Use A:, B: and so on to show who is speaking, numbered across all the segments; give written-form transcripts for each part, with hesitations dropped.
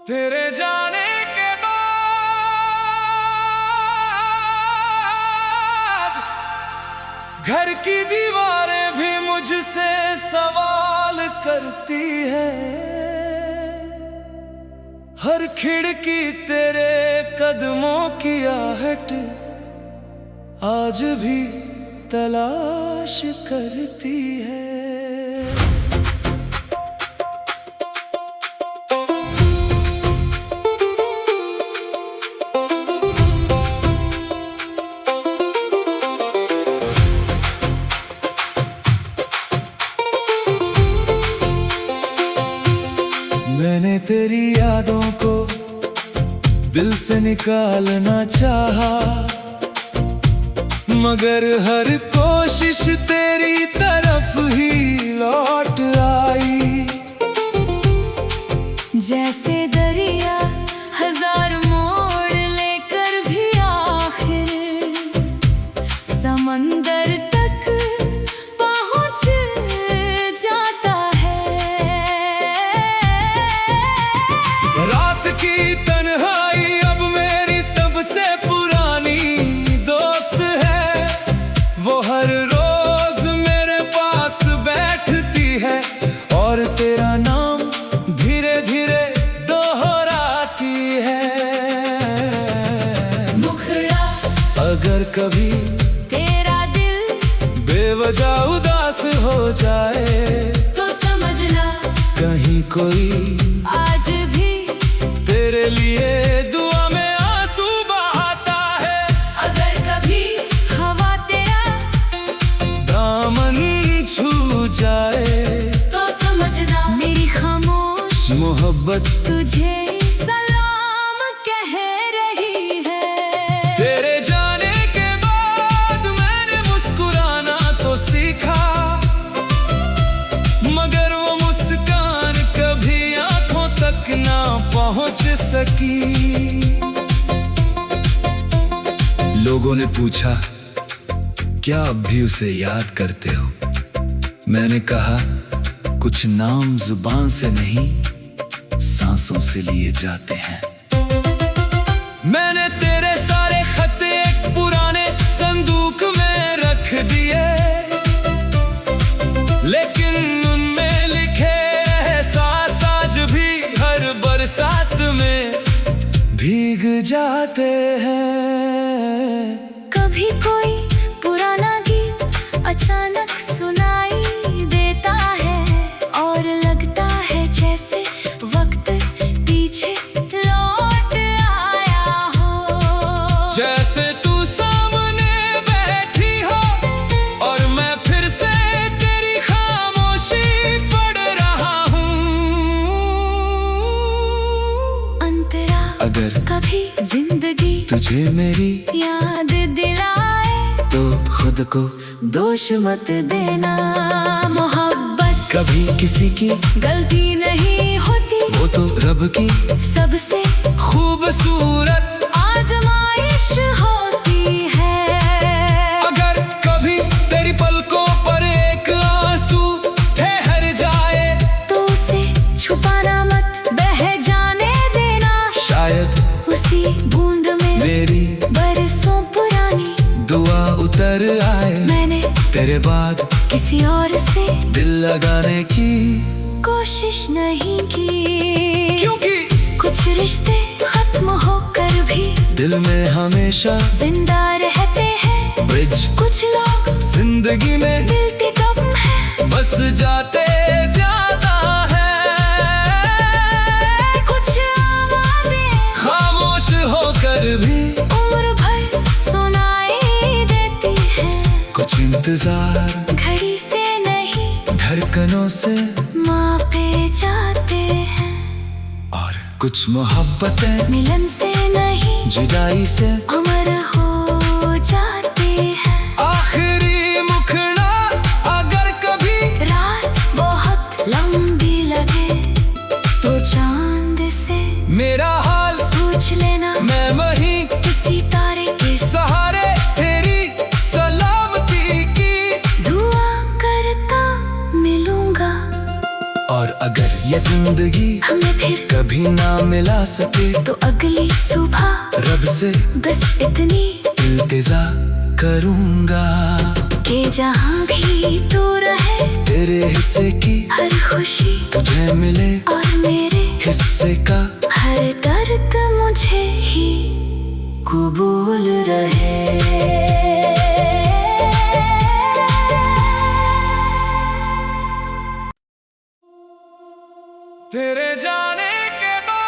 A: तेरे जाने के बाद घर की दीवारें भी मुझसे सवाल करती है। हर खिड़की तेरे कदमों की आहट आज भी तलाश करती है। मैंने तेरी यादों को दिल से निकालना चाहा, मगर हर कोशिश तेरी तरफ ही लौट आई।
B: जैसे दरिया हजार मोड़ लेकर भी आखिर समंदर तक पहुंच जाता है।
A: रात की तन्हाई अब मेरी सबसे पुरानी दोस्त है। वो हर रोज मेरे पास बैठती है और तेरा नाम धीरे धीरे दोहराती है।
B: मुखड़ा
A: अगर कभी
B: तेरा दिल
A: बेवजह उदास हो जाए
B: तो समझना
A: कहीं कोई
B: आज भी
A: तेरे लिए दुआ में आंसू बहाता है।
B: अगर कभी हवा तेरा
A: दामन छू जाए
B: तो समझना मेरी खामोश
A: मोहब्बत
B: तुझे सलाम कह रही है।
A: तेरे जाने के बाद मैंने मुस्कुराना तो सीखा, मगर वो मुस्कान कभी आंखों तक ना पहुंच सकी। लोगों ने पूछा क्या अब भी उसे याद करते हो? मैंने कहा कुछ नाम जुबान से नहीं सांसों से लिए जाते हैं। मैंने तेरे सारे खत एक पुराने संदूक में रख दिए, लेकिन उनमें लिखे एहसास आज भी हर बरसात में भीग जाते हैं।
B: कभी कोई पुराना गीत अचानक सुनाई देता है और लगता है जैसे वक्त पीछे लौट आया हो।
A: जैसे तू सामने बैठी हो और मैं फिर से तेरी खामोशी पढ़ रहा हूँ।
B: अंतरा
A: अगर
B: कभी जिंदगी
A: तुझे मेरी
B: याद दिलाए
A: तो खुद को
B: दोष मत देना। मोहब्बत
A: कभी किसी की
B: गलती नहीं होती,
A: वो तो रब की
B: सबसे
A: खूबसूरत
B: आजमाइश होती है।
A: अगर कभी तेरी पलकों पर एक आंसू ठहर जाए
B: तो उसे छुपाना मत, बह जाने देना।
A: शायद
B: उसी बूंद में
A: मेरी
B: बरसों पुरानी
A: दुआ उतर आए।
B: मैंने
A: तेरे बाद
B: किसी और से
A: दिल लगाने की
B: कोशिश नहीं की,
A: क्योंकि
B: कुछ रिश्ते खत्म होकर भी
A: दिल में हमेशा
B: जिंदा रहते हैं।
A: ब्रिज
B: कुछ लोग
A: जिंदगी में
B: मिलते कम है,
A: बस जाते ज्यादा है।
B: कुछ आवाज़ें
A: खामोश होकर भी
B: उम्र भर सुनाई देती हैं।
A: कुछ इंतजार
B: घड़ी से नहीं
A: धड़कनों से
B: मापे जाते हैं,
A: और कुछ मोहब्बतें
B: मिलन से नहीं
A: जुदाई से
B: अमर हो जाते हैं।
A: आखिरी मुखड़ा अगर कभी
B: रात बहुत लंबी लगे तो चांद से
A: मेरा हाल
B: पूछ लेना,
A: मैं वहीं
B: किसी तारे के
A: सहारे तेरी सलामती की
B: दुआ करता मिलूंगा।
A: और अगर ये जिंदगी
B: हमें फिर
A: कभी ना मिला सके,
B: तो अगली सुबह
A: रब से
B: बस इतनी
A: इल्तिजा करूंगा
B: कि जहाँ भी तू रहे,
A: तेरे हिस्से की
B: हर खुशी
A: तुझे मिले,
B: और मेरे
A: हिस्से का
B: हर दर्द मुझे ही कबूल रहे।
A: तेरे जाने के बाद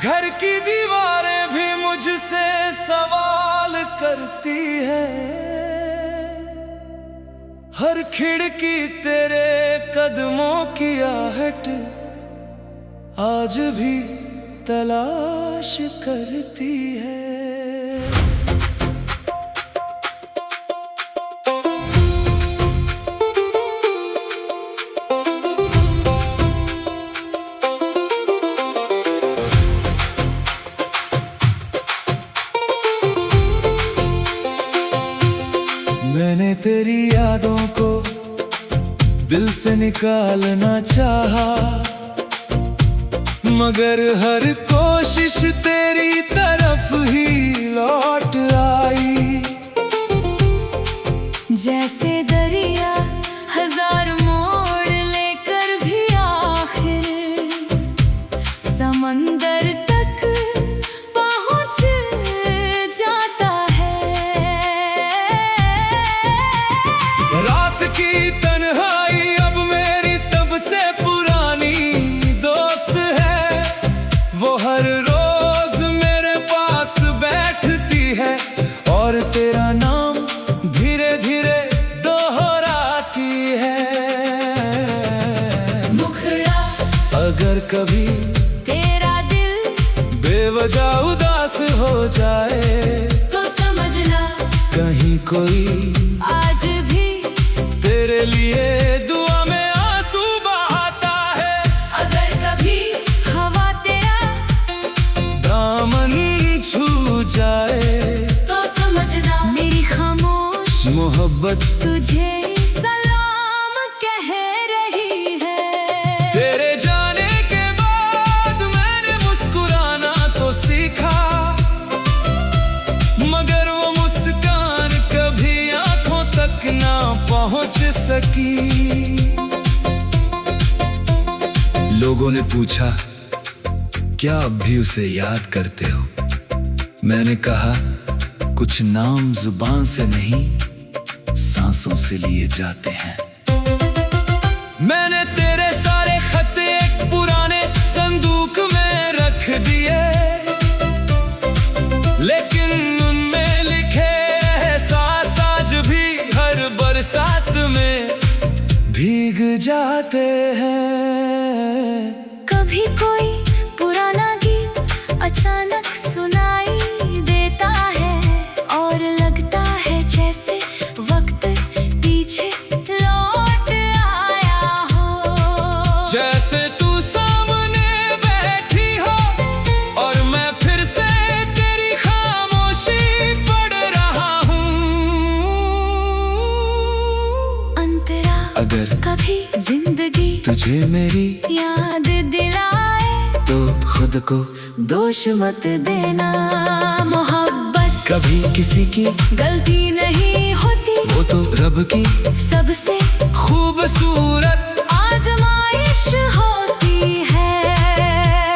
A: घर की दीवारें भी मुझसे सवाल करती है, हर खिड़की तेरे कदमों की आहट आज भी तलाश करती है। मैंने तेरी यादों को दिल से निकालना चाहा, मगर हर कोशिश तेरी तरफ ही लौट आई।
B: जैसे दरिया हजार मोड़ लेकर भी आखिर समंदर तक पहुंच जाता है।
A: रात की तन्हाई अब मेरी सबसे पुरानी दोस्त है, वो हर रोज मेरे पास बैठती है और तेरा नाम धीरे धीरे दोहराती है।
B: मुखड़ा
A: अगर कभी
B: तेरा दिल
A: बेवजह उदास हो जाए,
B: तो समझना
A: कहीं कोई
B: आज भी
A: तेरे लिए दुआ में आंसू बहाता है।
B: अगर कभी हवा तेरा
A: दामन छू जाए,
B: तो समझना मेरी खामोश
A: मोहब्बत
B: तुझे सलाम कह रही है।
A: तेरे जाने के बाद मैंने मुस्कुराना तो सीखा, मगर वो मुस्कान कभी आंखों तक ना पहुंच सकी। लोगों ने पूछा क्या अब भी उसे याद करते हो, मैंने कहा कुछ नाम जुबान से नहीं सांसों से लिए जाते हैं। मैंने तेरे सारे खत एक पुराने संदूक में रख दिए, लेकिन उनमें लिखे एहसास आज भी हर बरसात में भीग जाते हैं।
B: कभी कोई पुराना गीत अचानक सुनाई देता है और लगता है जैसे वक्त पीछे लौट आया हो।
A: जैसे तू सामने बैठी हो और मैं फिर से तेरी खामोशी पढ़ रहा हूँ।
B: अंतरा
A: अगर
B: कभी जिंदगी
A: तुझे मेरी
B: याद दिलाए,
A: तो खुद को
B: दोष मत देना। मोहब्बत
A: कभी किसी की
B: गलती नहीं होती,
A: वो तो रब की
B: सबसे
A: खूबसूरत
B: आजमाइश होती है।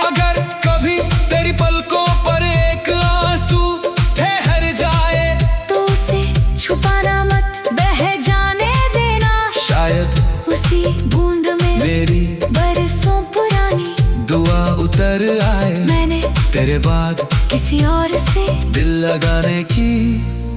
A: अगर कभी तेरी पलकों पर एक आंसू ठहर जाए,
B: तो उसे छुपाना मत, बह जाने देना।
A: शायद
B: उसी बूंद में
A: मेरी
B: बरसों पुरानी
A: दुआ उतर आए।
B: मैंने
A: तेरे बाद
B: किसी और से
A: दिल लगाने की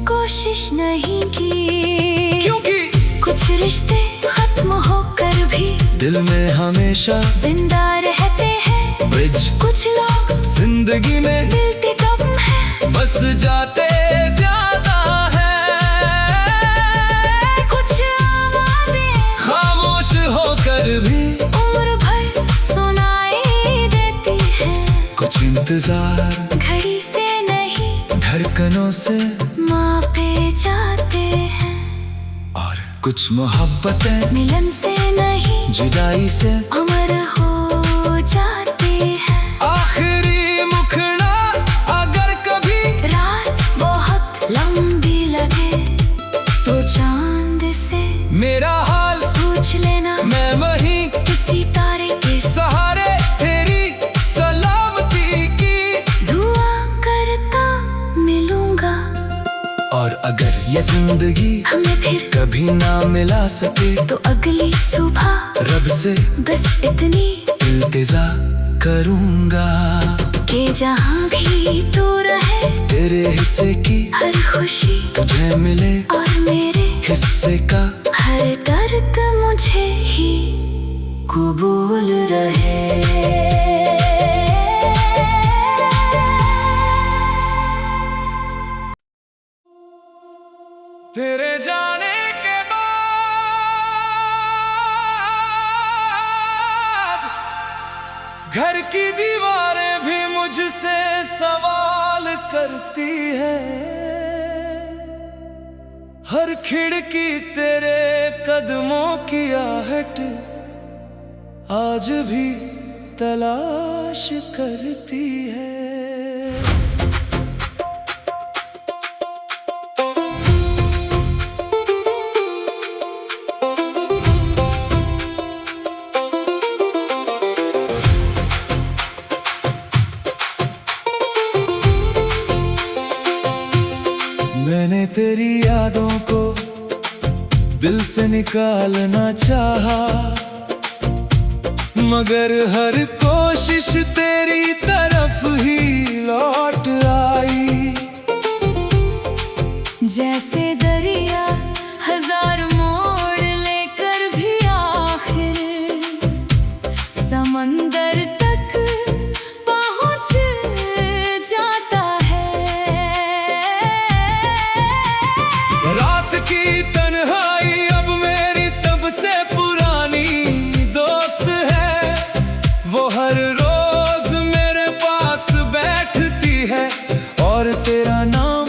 B: कोशिश नहीं की,
A: क्योंकि
B: कुछ रिश्ते खत्म होकर भी
A: दिल में हमेशा
B: जिंदा रहते हैं।
A: ब्रिज
B: कुछ लोग
A: जिंदगी में
B: मिलते कम है,
A: बस जाते ज्यादा है।
B: कुछ आवाज़ें
A: खामोश होकर भी
B: उम्र भर सुनाई देती हैं।
A: कुछ इंतजार
B: घड़ी से नहीं
A: धड़कनों से
B: मापे जाते हैं।
A: और कुछ मोहब्बतें
B: मिलन से नहीं
A: जुदाई से
B: अमर हो जाते हैं।
A: आखिरी मुखड़ा अगर कभी
B: रात बहुत लंबी लगे तो चांद से
A: मेरा हाल
B: पूछ लेना,
A: मैं वहीं
B: किसी तारे के
A: सहारे तेरी सलामती की
B: दुआ करता मिलूंगा।
A: और अगर ये जिंदगी
B: हमें फिर
A: कभी ना मिला सके
B: तो अगली सुबह
A: रब से
B: बस इतनी
A: इल्तिजा करूंगा
B: कि जहाँ भी तू रहे
A: तेरे हिस्से की
B: हर खुशी
A: तुझे मिले
B: और मेरे
A: हिस्से का
B: हर दर्द मुझे ही कबूल रहे।
A: तेरे जाने के बाद घर की दीवारें भी मुझसे सवाल करती हैं। हर खिड़की तेरे कदमों की आहट आज भी तलाश करती है। मैंने तेरी यादों को दिल से निकालना चाहा, मगर हर कोशिश तेरी तरफ ही लौट आई।
B: जैसे दरिया हजार मोड़ लेकर भी आखिर समंदर तक पहुंच जाता है।
A: रात की तन्हाई अब मेरी सबसे पुरानी दोस्त है। वो हर रोज मेरे पास बैठती है और तेरा नाम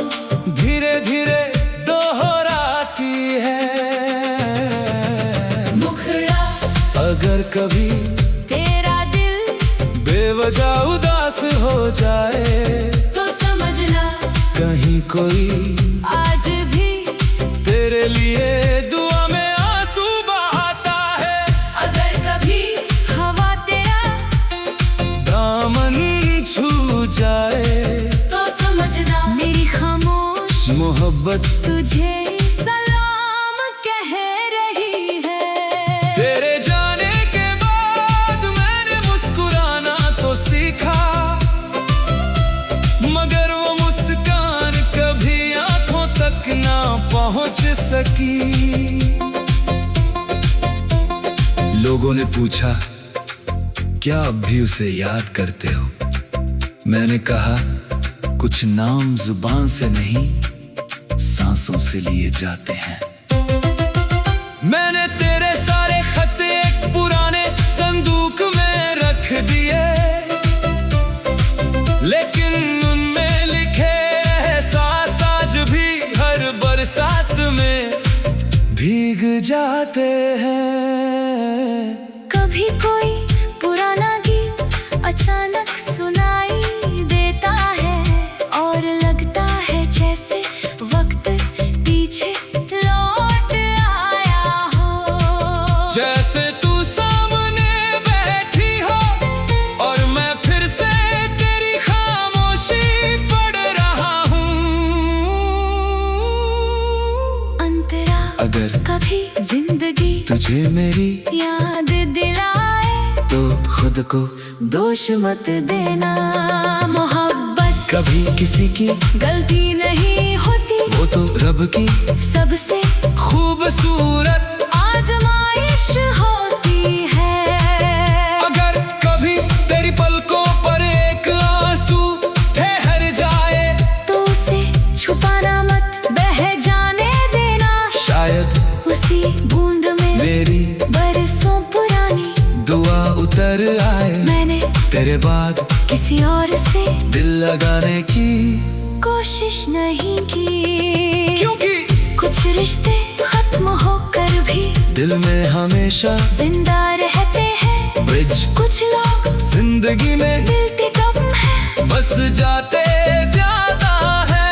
A: धीरे धीरे दोहराती है।
B: मुखड़ा
A: अगर कभी
B: तेरा दिल
A: बेवजह उदास हो जाए
B: तो समझना
A: कहीं कोई
B: आज भी
A: तेरे लिए दुआ में आंसू बहाता है।
B: अगर कभी हवा तेरा
A: दामन छू जाए
B: तो समझना मेरी खामोश
A: मोहब्बत
B: तुझे सलाम कह रही है।
A: तेरे जाने के बाद मैंने मुस्कुराना तो सीखा, मगर वो मुस्कान कभी आंखों तक ना पहुंच सकी। लोगों ने पूछा क्या अब भी उसे याद करते हो? मैंने कहा कुछ नाम जुबान से नहीं सांसों से लिए जाते हैं। मैंने तेरे सारे खत एक पुराने संदूक में रख दिए, लेकिन उनमें लिखे एहसास आज भी हर बरसात में भीग जाते हैं।
B: कभी कोई पुराना गीत अचानक सुनाई देता है और लगता है जैसे वक्त पीछे लौट आया हो।
A: जैसे तू सामने बैठी हो और मैं फिर से तेरी खामोशी पढ़ रहा हूँ।
B: अंतरा
A: अगर
B: कभी जिंदगी
A: तुझे मेरी
B: याद दिलाए
A: तो खुद को
B: दोष मत देना। मोहब्बत
A: कभी किसी की
B: गलती नहीं होती,
A: वो तो रब की
B: सबसे
A: खूबसूरत
B: आजमाइश होती है।
A: अगर कभी तेरी पलकों पर एक आंसू ठहर जाए
B: तो उसे छुपाना मत, बह जाने देना।
A: शायद
B: उसी बूंद में
A: मेरी
B: बरसों पुरानी
A: दुआ उतर आए।
B: मैंने
A: तेरे बाद
B: किसी और से
A: दिल लगाने की
B: कोशिश नहीं की,
A: क्योंकि
B: कुछ रिश्ते खत्म होकर भी
A: दिल में हमेशा
B: जिंदा रहते हैं।
A: ब्रिज
B: कुछ लोग
A: जिंदगी में
B: मिलते कम है,
A: बस जाते ज्यादा है।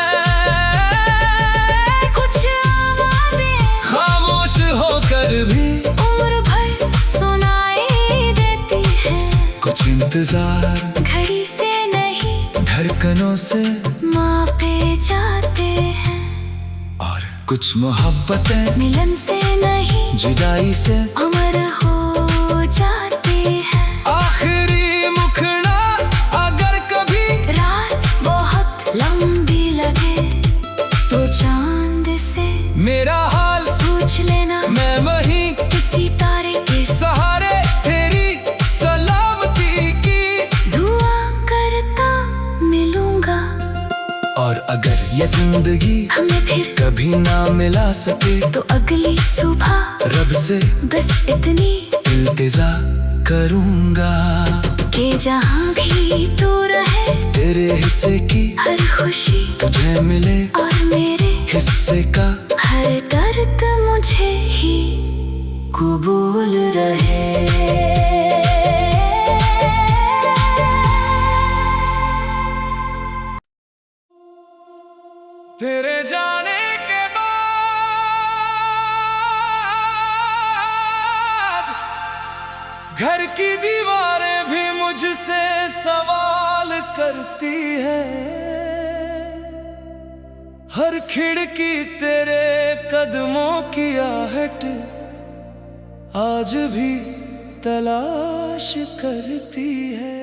B: कुछ आवाज़ें
A: खामोश होकर भी
B: उम्र भर सुनाई देती हैं।
A: कुछ इंतजार
B: घड़ी से नहीं
A: धड़कनों से
B: मापे जाते हैं।
A: और कुछ मोहब्बतें
B: मिलन से नहीं
A: जुदाई से
B: अमर हो जाते हैं।
A: आखिरी मुखड़ा अगर कभी
B: रात बहुत लंबी लगे तो चांद से
A: मेरा हाल
B: पूछ लेना,
A: मैं वहीं
B: किसी तारे के
A: सहारे तेरी सलामती की
B: दुआ करता मिलूंगा।
A: और अगर ये जिंदगी
B: हमें फिर
A: कभी ना मिला सके
B: तो अगली सुबह
A: रब से
B: बस इतनी
A: इल्तिजा करूंगा
B: कि जहाँ भी तू रहे
A: तेरे हिस्से की
B: हर खुशी
A: तुझे मिले
B: और मेरे
A: हिस्से का
B: हर दर्द मुझे ही कबूल रहे।
A: तेरे जाने के बाद घर की दीवारें भी मुझसे सवाल करती है। हर खिड़की तेरे कदमों की आहट आज भी तलाश करती है।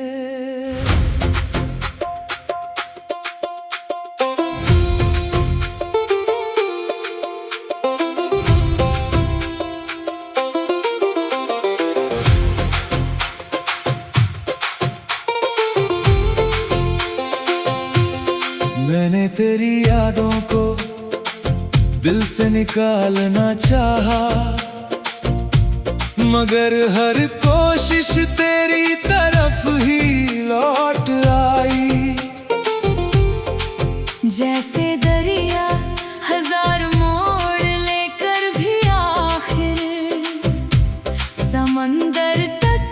A: मैंने तेरी यादों को दिल से निकालना चाहा, मगर हर कोशिश तेरी तरफ ही लौट आई।
B: जैसे दरिया हजार मोड़ लेकर भी आखिर समंदर तक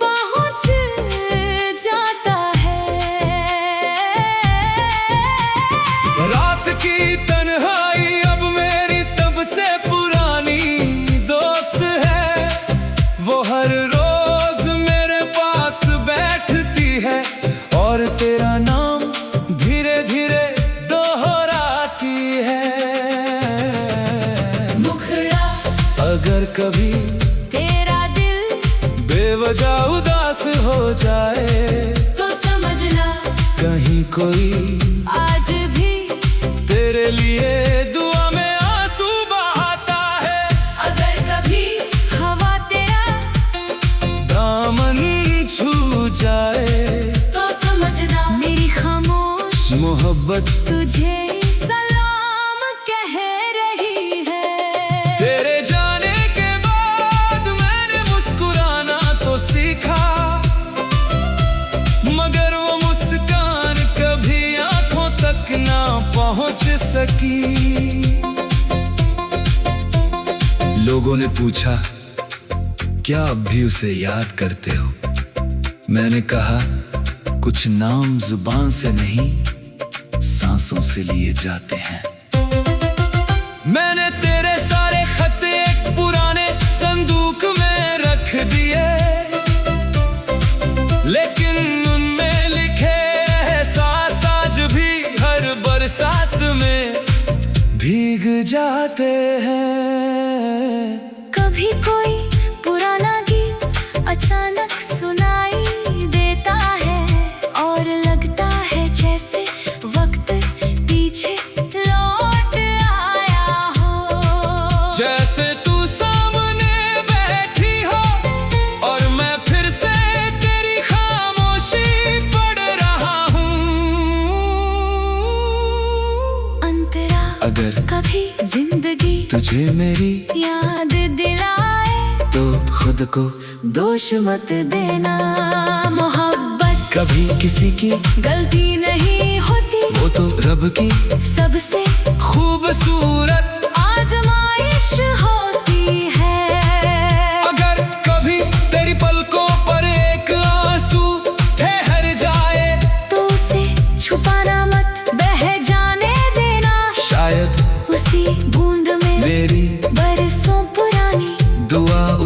B: पहुंच जाता है।
A: रात की तन्हाई अब मेरी सबसे पुरानी दोस्त है। वो हर रोज मेरे पास बैठती है और तेरा नाम धीरे धीरे दोहराती है।
B: मुखड़ा
A: अगर कभी
B: तेरा दिल
A: बेवजह उदास हो जाए
B: तो समझना
A: कहीं कोई
B: आज भी
A: तेरे लिए दुआ में आंसू बहाता है।
B: अगर कभी हवा तेरा
A: दामन छू जाए
B: तो समझना मेरी खामोश
A: मोहब्बत
B: तुझे सलाम कह रही है।
A: तेरे जाने के बाद मैंने मुस्कुराना तो सीखा, मगर वो मुस्कान कभी आंखों तक ना पहुंच सकी। लोगों ने पूछा क्या अब भी उसे याद करते हो? मैंने कहा कुछ नाम जुबान से नहीं सांसों से लिए जाते हैं। मैंने तेरे सारे खत एक पुराने संदूक में रख दिए, लेकिन उनमें लिखे एहसास आज भी हर बरसात में भीग जाते हैं।
B: कभी कोई पुराना गीत अचानक सुनाई देता है और लगता है जैसे वक्त पीछे लौट आया हो।
A: जैसे तू सामने बैठी हो और मैं फिर से तेरी खामोशी पढ़ रहा हूँ।
B: अंतरा
A: अगर
B: कभी जिंदगी
A: तुझे मेरी
B: याद दिलाए
A: तो खुद को
B: दोष मत देना। मोहब्बत
A: कभी किसी की
B: गलती नहीं होती,
A: वो तो रब की
B: सबसे
A: खूबसूरत
B: आजमाइश होती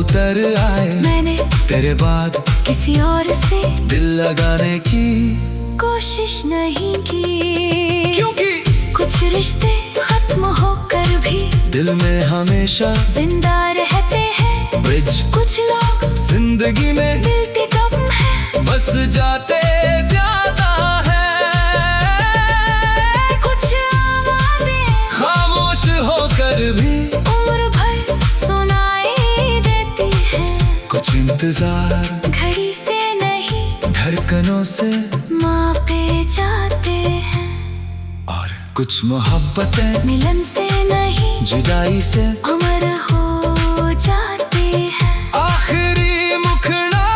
A: उतर आए।
B: मैंने
A: तेरे बाद
B: किसी और से
A: दिल लगाने की
B: कोशिश नहीं की,
A: क्योंकि
B: कुछ रिश्ते खत्म होकर भी
A: दिल में हमेशा
B: जिंदा रहते हैं।
A: ब्रिज
B: कुछ लोग
A: जिंदगी में
B: मिलते कम है,
A: बस जाते ज्यादा है।
B: कुछ आवाज़ें
A: खामोश होकर भी
B: उम्र भर सुनाई देती हैं।
A: कुछ इंतजार
B: घड़ी से नहीं
A: धड़कनों से
B: मापे जाते हैं,
A: और कुछ मोहब्बतें
B: मिलन से नहीं
A: जुदाई से
B: अमर हो जाते हैं।
A: आखिरी मुखड़ा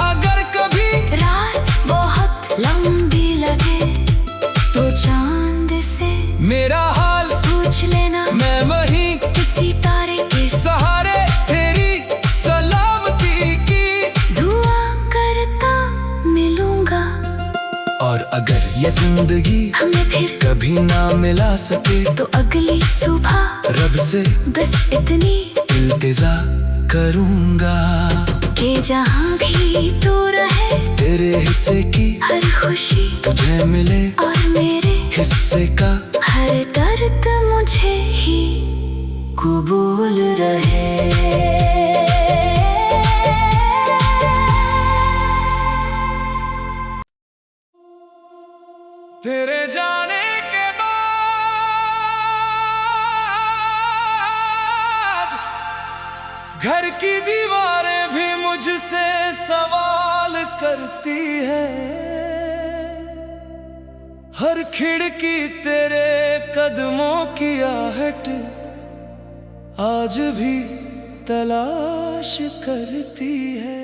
A: अगर कभी
B: रात बहुत लंबी लगे तो चांद से
A: मेरा हाल
B: पूछ लेना,
A: मैं वहीं
B: किसी तारे के
A: सहारे तेरी सलामती की
B: दुआ करता मिलूंगा।
A: और अगर ये जिंदगी
B: हमें फिर
A: कभी ना मिला सके
B: तो अगली सुबह
A: रब से
B: बस इतनी
A: इल्तिजा करूंगा
B: कि जहाँ भी तू रहे
A: तेरे हिस्से की
B: हर खुशी
A: तुझे मिले
B: और मेरे
A: हिस्से का
B: हर दर्द मुझे ही कबूल रहे।
A: तेरे जाने के बाद घर की दीवारें भी मुझसे सवाल करती हैं। हर खिड़की तेरे कदमों की आहट आज भी तलाश करती है।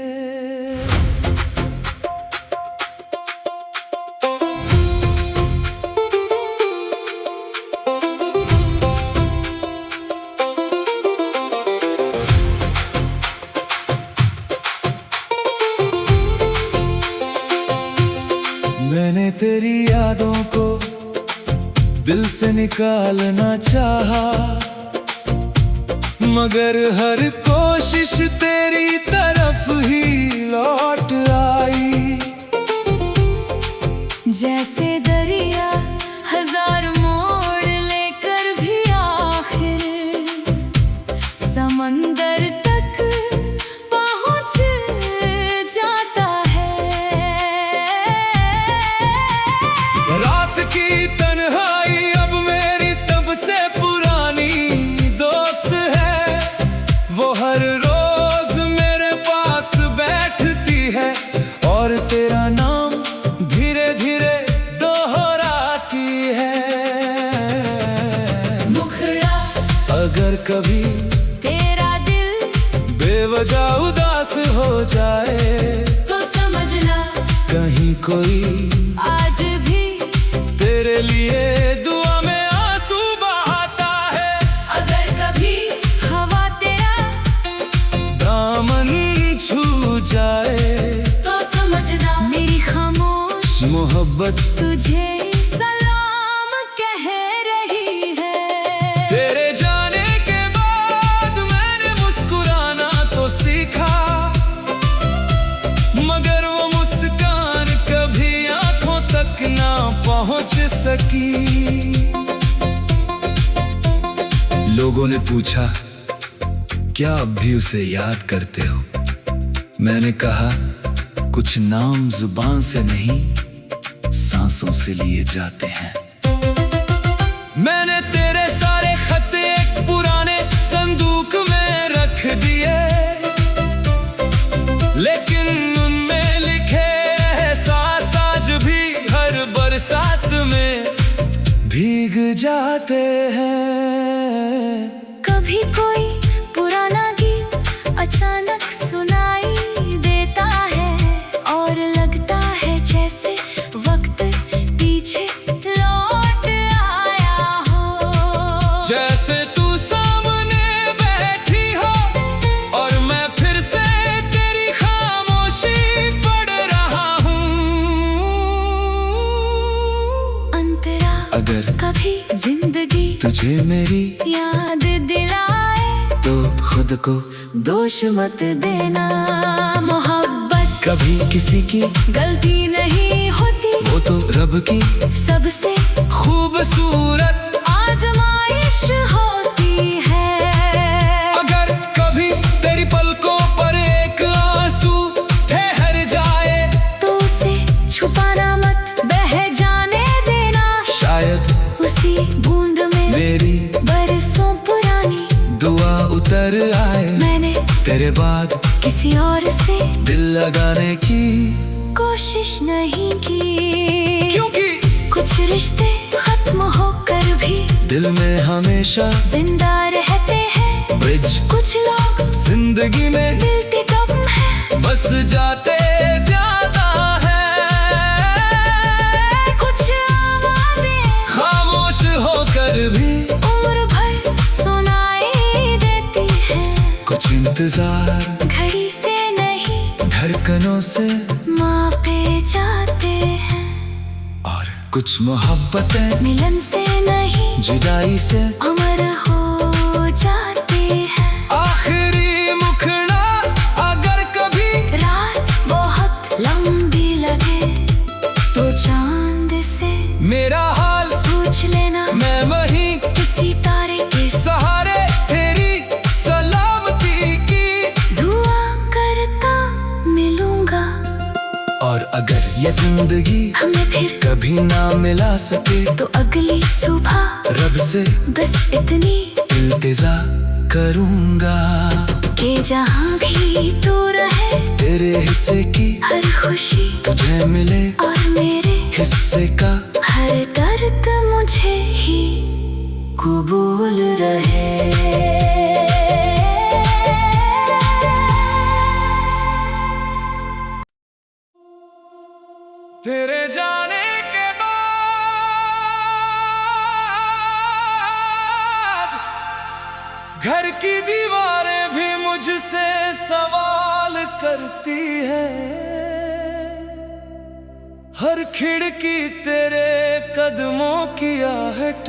A: मैंने तेरी यादों को दिल से निकालना चाहा, मगर हर कोशिश तेरी तरफ ही लौट आई।
B: जैसे दरिया हजार मोड़ लेकर भी आखिर समंदर तक पहुंच जाता है।
A: रात की तन्हाई अब मेरी सबसे पुरानी दोस्त है। वो हर रोज मेरे पास बैठती है और तेरा नाम धीरे धीरे दोहराती है।
B: मुखड़ा
A: अगर कभी
B: तेरा दिल
A: बेवजह उदास हो जाए
B: तो समझना
A: कहीं कोई
B: आज भी
A: तेरे लिए दुआ में आंसू बहाता है।
B: अगर कभी हवा तेरा
A: दामन छू जाए
B: तो समझना मेरी खामोश
A: मोहब्बत
B: तुझे सलाम कह रही है।
A: तेरे जाने के बाद मैंने मुस्कुराना तो सीखा, मगर वो मुस्कान कभी आंखों तक ना पहुंच सकी। लोगों ने पूछा क्या अब भी उसे याद करते हो? मैंने कहा कुछ नाम जुबान से नहीं सांसों से लिए जाते हैं। मैंने तेरे सारे खत एक पुराने संदूक में रख दिए, लेकिन उनमें लिखे एहसास आज भी हर बरसात में भीग जाते हैं।
B: कभी कोई पुराना गीत अचानक सुनाई देता है और लगता है जैसे वक्त पीछे लौट आया हो।
A: जैसे तू सामने बैठी हो और मैं फिर से तेरी खामोशी पढ़ रहा हूँ।
B: अंतरा
A: अगर
B: कभी जिंदगी
A: तुझे मेरी
B: याद दिलाए
A: तो खुद
B: खुद को दोष मत देना। मोहब्बत
A: कभी किसी की
B: गलती नहीं होती,
A: वो तो रब की
B: सबसे
A: खूबसूरत
B: आजमाइश होती है।
A: अगर कभी तेरी पलकों पर एक आंसू ठहर जाए
B: तो उसे छुपाना मत, बह जाने देना।
A: शायद
B: उसी बूंद में
A: मेरी
B: बरसों पुरानी
A: दुआ उतर आए।
B: मैंने
A: तेरे बाद
B: किसी और से
A: दिल लगाने की
B: कोशिश नहीं की,
A: क्योंकि
B: कुछ रिश्ते खत्म होकर भी
A: दिल में हमेशा
B: जिंदा रहते हैं।
A: ब्रिज
B: कुछ लोग
A: जिंदगी में
B: मिलते कम है,
A: बस जाते ज्यादा है।
B: कुछ आवाज़ें
A: खामोश होकर भी
B: उम्र भर सुनाई देती हैं।
A: कुछ इंतजार
B: घड़ी से नहीं
A: धड़कनों से
B: मापे जाते हैं,
A: और कुछ मोहब्बतें
B: मिलन से नहीं
A: जुदाई से
B: अमर हो जाते हैं।
A: आखिरी मुखड़ा अगर कभी
B: रात बहुत लंबी लगे तो चांद से
A: मेरा हाल
B: पूछ लेना,
A: मैं वहीं
B: किसी तारे के
A: सहारे तेरी सलामती की
B: दुआ करता मिलूंगा।
A: और अगर ये जिंदगी
B: हमें फिर
A: कभी ना मिला सके
B: तो अगली सुबह
A: रब से
B: बस इतनी
A: इल्तिजा करूंगा
B: कि जहाँ भी तू रहे
A: तेरे हिस्से की
B: हर खुशी
A: तुझे मिले
B: और मेरे
A: हिस्से का
B: हर दर्द मुझे ही कबूल रहे।
A: तेरे जाने के बाद घर की दीवारें भी मुझसे सवाल करती है। हर खिड़की तेरे कदमों की आहट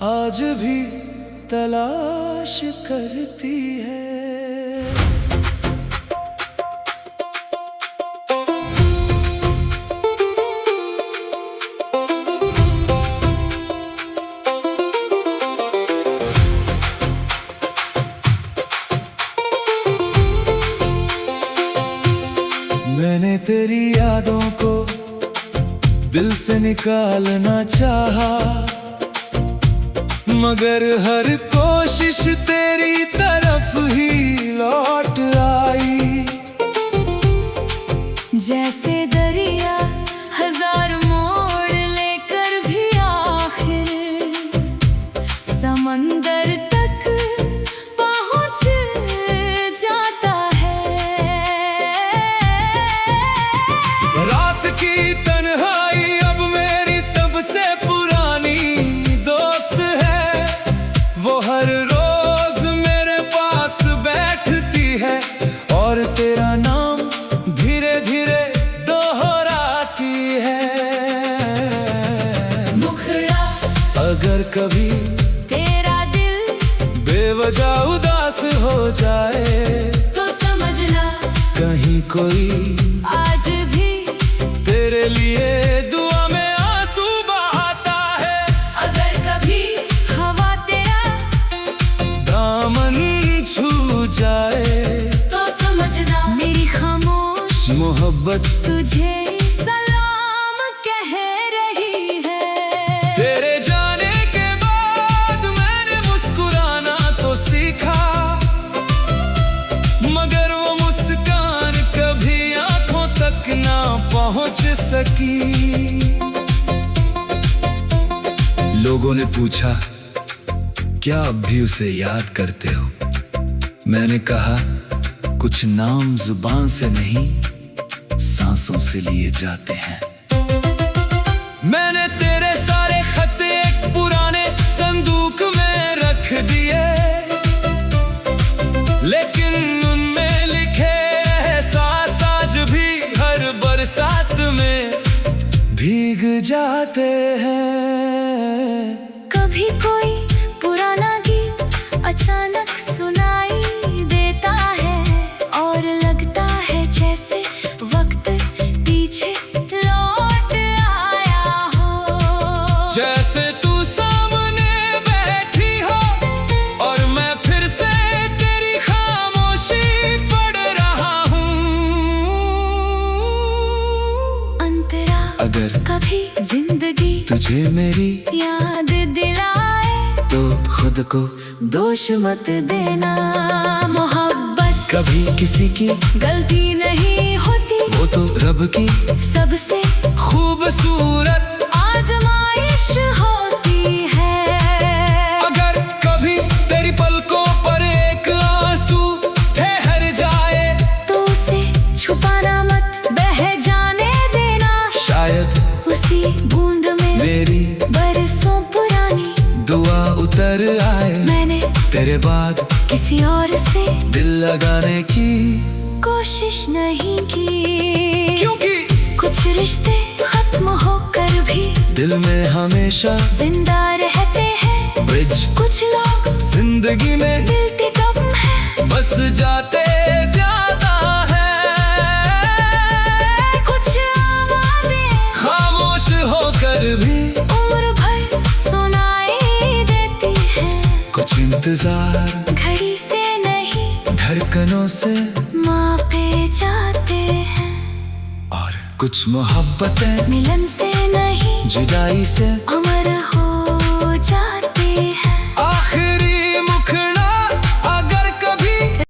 A: आज भी तलाश करती है। मैंने तेरी यादों को दिल से निकालना चाहा, मगर हर कोशिश तेरी तरफ ही लौट आई।
B: जैसे दरिया हजार मोड़ लेकर भी आखिर समंदर तक पहुंच जाता है।
A: रात की तन्हाई अब मेरी सबसे पुरानी दोस्त है। वो हर रोज मेरे पास बैठती है और तेरा नाम धीरे धीरे दोहराती है।
B: मुखड़ा
A: अगर कभी
B: तेरा दिल
A: बेवजह उदास हो जाए
B: तो समझना
A: कहीं कोई
B: आज भी
A: तेरे लिए दुआ में आंसू बहाता है।
B: अगर कभी हवा तेरा
A: दामन छू जाए
B: तो समझना मेरी खामोश
A: मोहब्बत
B: तुझे सलाम कह रही है।
A: तेरे जाने के बाद मैंने मुस्कुराना तो सीखा, मगर वो मुस्कान कभी आंखों तक ना पहुंच सकी। लोगों ने पूछा क्या अब भी उसे याद करते हो? मैंने कहा कुछ नाम जुबान से नहीं सांसों से लिए जाते हैं। मैंने तेरे सारे खत एक पुराने संदूक में रख दिए, लेकिन उनमें लिखे एहसास आज भी हर बरसात में भीग जाते हैं।
B: कभी कोई पुराना गीत अचानक सुना
A: तुझे मेरी
B: याद दिलाए
A: तो खुद को
B: दोष मत देना। मोहब्बत
A: कभी किसी की
B: गलती नहीं होती,
A: वो तो रब की
B: सबसे
A: खूबसूरत
B: आजमाइश होती है।
A: अगर कभी तेरी पलकों पर एक आंसू ठहर जाए
B: तो उसे छुपाना मत, बह जाने देना।
A: शायद
B: उसी बूंद में
A: मेरी
B: बरसों पुरानी
A: दुआ उतर आए।
B: मैंने
A: तेरे बाद
B: किसी और से
A: दिल लगाने की
B: कोशिश नहीं की,
A: क्योंकि
B: कुछ रिश्ते खत्म होकर भी
A: दिल में हमेशा
B: जिंदा रहते हैं।
A: ब्रिज
B: कुछ लोग
A: जिंदगी में
B: मिलते कम है,
A: बस जाते ज्यादा है।
B: कुछ आवाज़ें
A: खामोश होकर भी
B: उम्र भर सुनाई देती हैं।
A: कुछ इंतजार
B: घड़ी से नहीं
A: धड़कनों से
B: मापे जाते हैं।
A: और कुछ मोहब्बतें
B: मिलन से नहीं
A: जुदाई से